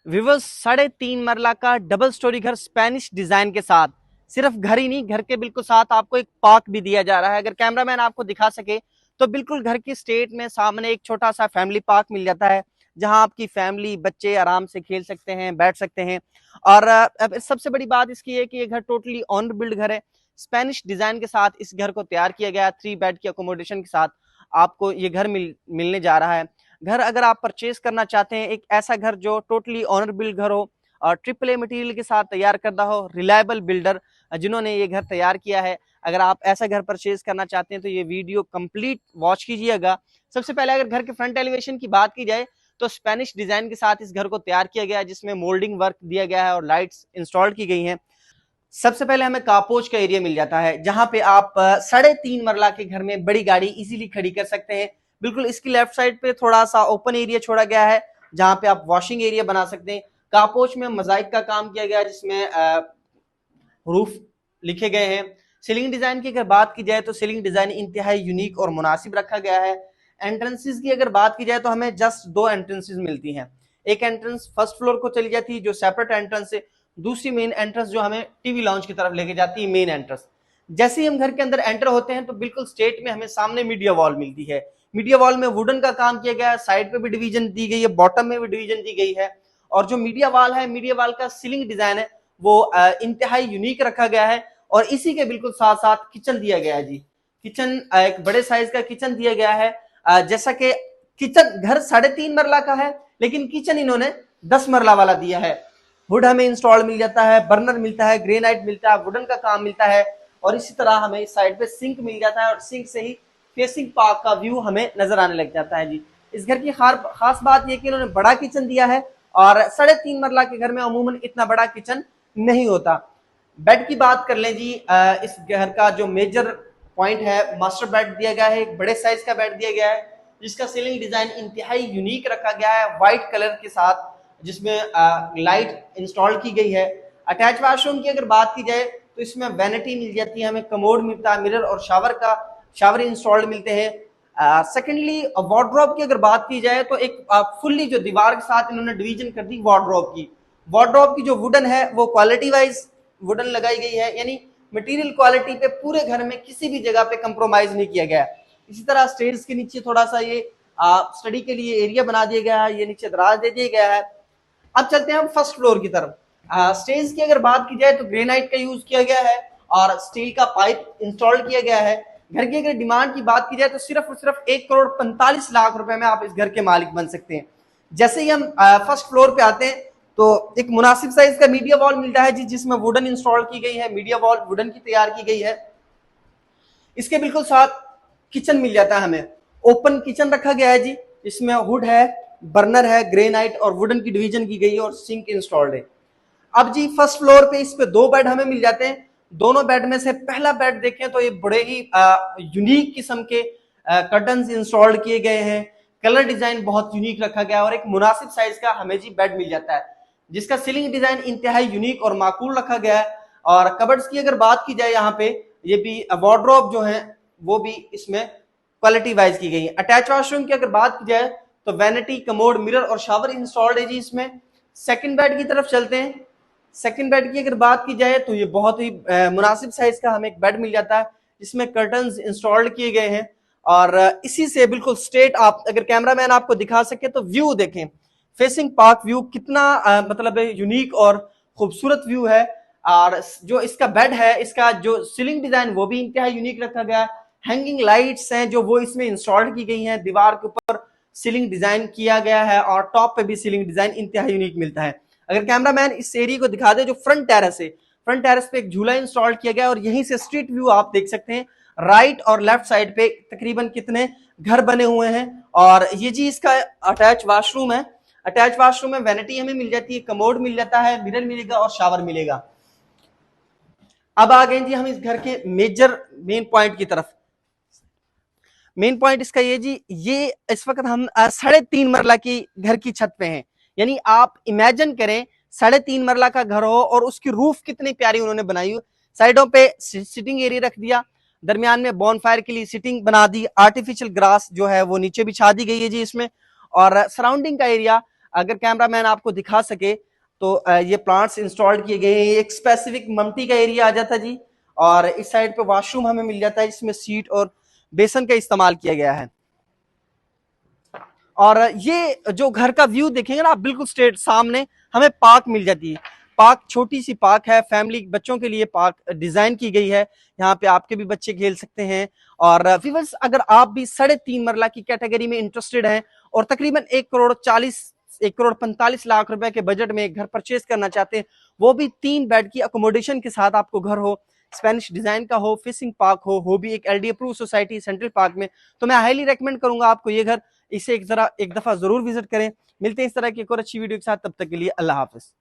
Weavers 3.5 मरला का double storey घर स्पेनिश डिजाइन के साथ, सिर्फ घर ही नहीं, घर के बिल्कुल साथ आपको एक पार्क भी दिया जा रहा है। अगर कैमरामैन आपको दिखा सके तो बिल्कुल घर की स्टेट में सामने एक छोटा सा फैमिली पार्क मिल जाता है, जहां आपकी फैमिली बच्चे आराम से खेल सकते हैं, बैठ सकते हैं। और अब सबसे बड़ी बात इसकी है कि ये घर टोटली ऑनर बिल्ड घर है। स्पेनिश डिजाइन के साथ इस घर को तैयार किया गया, 3 बेड की अकोमोडेशन के साथ आपको ये घर मिलने जा रहा है। घर अगर आप परचेज करना चाहते हैं, एक ऐसा घर जो टोटली ऑनर बिल्ड घर हो और ट्रिपल ए मटेरियल के साथ तैयार करता हो, रिलायबल बिल्डर जिन्होंने ये घर तैयार किया है, अगर आप ऐसा घर परचेज करना चाहते हैं तो ये वीडियो कंप्लीट वॉच कीजिएगा। सबसे पहले अगर घर के फ्रंट एलिवेशन की बात की जाए तो स्पेनिश डिजाइन के साथ इस घर को तैयार किया गया है, जिसमें मोल्डिंग वर्क दिया गया है और लाइट्स इंस्टॉल की गई हैं। सबसे पहले हमें कापोच का एरिया मिल जाता है, जहां पे आप 3.5 मरला के घर में बड़ी गाड़ी इजीली खड़ी कर सकते हैं। बिल्कुल इसकी लेफ्ट साइड पे थोड़ा सा ओपन एरिया छोड़ा गया है, जहां पे आप वॉशिंग एरिया बना सकते हैं। कापोच में मोजाइक का काम किया गया है, जिसमें रूफ लिखे गए हैं। सीलिंग डिजाइन की अगर बात की जाए तो सीलिंग डिजाइन इंतहाई यूनिक और मुनासिब रखा गया है। एंट्रेंसेस की अगर बात की जाए तो हमें जस्ट 2 एंट्रेंसेस मिलती हैं। एक एंट्रेंस फर्स्ट फ्लोर को चली जाती है जो सेपरेट एंट्रेंस है, दूसरी मेन एंट्रेंस जो हमें टीवी लॉन्च की तरफ लेके जाती है, मेन एंट्रेंस। जैसे ही हम घर के अंदर एंटर होते हैं तो बिल्कुल स्ट्रेट में हमें सामने मीडिया वॉल मिलती है। मीडिया वॉल में वुडन का काम किया गया है, साइड पे भी डिवीजन दी गई है, बॉटम में भी डिवीजन दी गई है। और जो मीडिया वॉल है, मीडिया वॉल का सीलिंग डिजाइन है वो इंतहाई यूनिक रखा गया है। और इसी के बिल्कुल साथ साथ किचन दिया गया है जी। किचन एक बड़े साइज का किचन दिया गया है। जैसा कि किचन घर 3.5 मरला का है, लेकिन किचन इन्होंने 10 मरला वाला दिया है। वुड हमें इंस्टॉल मिल जाता है, बर्नर मिलता है, ग्रेनाइट मिलता है, वुडन का काम मिलता है। और इसी तरह हमें इस साइड पे सिंक मिल जाता है और सिंक से ही फेसिंग पार्क का व्यू हमें नजर आने लग जाता है जी। इस घर की खास बात यह कि इन्होंने बड़ा किचन दिया है, और 3.5 मरला के घर में अमूमन इतना बड़ा किचन नहीं होता। बेड की बात कर लें जी, इस घर का जो मेजर पॉइंट है, मास्टर बेड दिया गया है, एक बड़े साइज का बेड दिया गया है, जिसका सीलिंग डिजाइन इंतहाई यूनिक रखा गया है व्हाइट कलर के साथ, जिसमें लाइट इंस्टॉल की गई है। अटैच वॉशरूम की अगर बात की जाए तो इसमें वैनिटी मिल जाती है, हमें कमोड मिलता है, मिरर और शावर इंस्टॉल्ड मिलते हैं। सेकेंडली वार्डरोब की अगर बात की जाए तो एक फुल्ली जो दीवार के साथ इन्होंने डिवीजन कर दी वार्डरोब की जो वुडन है वो क्वालिटी वाइज वुडन लगाई गई है, यानी मटेरियल क्वालिटी पे पूरे घर में किसी भी जगह पे कंप्रोमाइज नहीं किया गया। इसी तरह स्टेयर्स के नीचे थोड़ा सा ये स्टडी के लिए एरिया बना दिया गया है, ये नीचे दराज दे दिया गया है। अब चलते हैं हम फर्स्ट फ्लोर की तरफ। स्टेज की अगर बात की जाए तो ग्रेनाइट का यूज किया गया है और स्टील का पाइप इंस्टॉल किया गया है। घर की अगर डिमांड की बात की जाए तो सिर्फ और सिर्फ 1,45,00,000 रुपए में आप इस घर के मालिक बन सकते हैं। जैसे ही हम फर्स्ट फ्लोर पे आते हैं तो एक मुनासिब साइज का मीडिया वॉल मिलता है जी, जिसमें वुडन इंस्टॉल की गई है, मीडिया वॉल वुडन की तैयार की गई है। इसके बिल्कुल साथ किचन मिल जाता है हमें, ओपन किचन रखा गया है जी, इसमें वुड है, बर्नर है, ग्रेनाइट और वुडन की डिवीजन की गई है और सिंक इंस्टॉल्ड है। अब जी फर्स्ट फ्लोर पे इस पे 2 बेड हमें मिल जाते हैं। दोनों बेड में से पहला बेड देखें तो ये बड़े ही यूनिक किस्म के कर्टन्स इंस्टॉल्ड किए गए हैं, कलर डिजाइन बहुत यूनिक रखा गया है और एक मुनासिब साइज का हमें जी बेड मिल जाता है, जिसका सीलिंग डिजाइन इंतहाई यूनिक और माकूल रखा गया है। और कबर्ड्स की अगर बात की जाए यहाँ पे, ये भी वार्डरोब जो है वो भी इसमें क्वालिटी वाइज की गई है। अटैच वॉशरूम की अगर बात की जाए तो वैनिटी, कमोड, मिरर और शावर इंस्टॉल्ड है जी इसमें। सेकंड बेड की तरफ चलते हैं। सेकंड बेड की अगर बात की जाए तो ये बहुत ही मुनासिब साइज का हमें एक बेड मिल जाता है, जिसमें कर्टन्स इंस्टॉल्ड किए गए हैं। और इसी से बिल्कुल स्ट्रेट आप अगर कैमरामैन आपको दिखा सके तो व्यू देखें, फेसिंग पार्क व्यू कितना मतलब यूनिक और खूबसूरत व्यू है। और जो इसका बेड है, इसका जो सीलिंग डिजाइन वो भी इंतहा यूनिक रखा गया है। हैंगिंग लाइट्स हैं जो वो इसमें इंस्टॉल्ड की गई हैं, दीवार के ऊपर सीलिंग डिजाइन किया गया है और टॉप पे भी सीलिंग डिजाइन इंतहा यूनिक मिलता है। अगर कैमरामैन इस एरिया को दिखा दे, जो फ्रंट टेरेस है, फ्रंट टेरेस पे एक झूला इंस्टॉल किया गया और यहीं से स्ट्रीट व्यू आप देख सकते हैं। राइट और लेफ्ट साइड पे तकरीबन कितने घर बने हुए हैं। और ये जी इसका अटैच वॉशरूम है। अटैच वॉशरूम में वैनिटी हमें मिल जाती है, कमोड मिल जाता है, मिरर मिलेगा और शावर मिलेगा। अब आ गए जी हम इस घर के मेजर मेन पॉइंट की तरफ। मेन पॉइंट इसका ये जी, ये इस वक्त हम 3.5 मरला की घर की छत पे हैं। यानी आप इमेजिन करें 3.5 मरला का घर हो और उसकी रूफ कितनी प्यारी उन्होंने बनाई हो। साइडों पे सिटिंग एरिया रख दिया, दरमियान में बॉनफायर के लिए सिटिंग बना दी, आर्टिफिशियल ग्रास जो है वो नीचे बिछा दी गई है जी इसमें। और सराउंडिंग का एरिया अगर कैमरामैन आपको दिखा सके तो ये प्लांट्स इंस्टॉल किए गए हैं। एक स्पेसिफिक मम्टी का एरिया आ जाता जी, और इस साइड पे वॉशरूम हमें मिल जाता है जिसमें सीट और बेसन का इस्तेमाल किया गया है। और ये जो घर का व्यू देखेंगे ना आप, बिल्कुल स्ट्रेट सामने हमें पार्क मिल जाती है। पार्क छोटी सी पार्क है, फैमिली बच्चों के लिए पार्क डिजाइन की गई है। यहाँ पे आपके भी बच्चे खेल सकते हैं। और व्यूअर्स, अगर आप भी 3.5 मरला की कैटेगरी में इंटरेस्टेड हैं और तकरीबन 1 करोड़ 45 लाख रुपए के बजट में एक घर परचेज करना चाहते हैं, वो भी 3 बेड की अकोमोडेशन के साथ आपको घर हो, स्पेनिश डिजाइन का हो, फिशिंग पार्क हो भी एक LD approve society central park में, तो मैं हाईली रेकमेंड करूंगा आपको ये घर। इसे एक दफा जरूर विजिट करें। मिलते हैं इस तरह की एक और अच्छी वीडियो के साथ, तब तक के लिए अल्लाह हाफिज।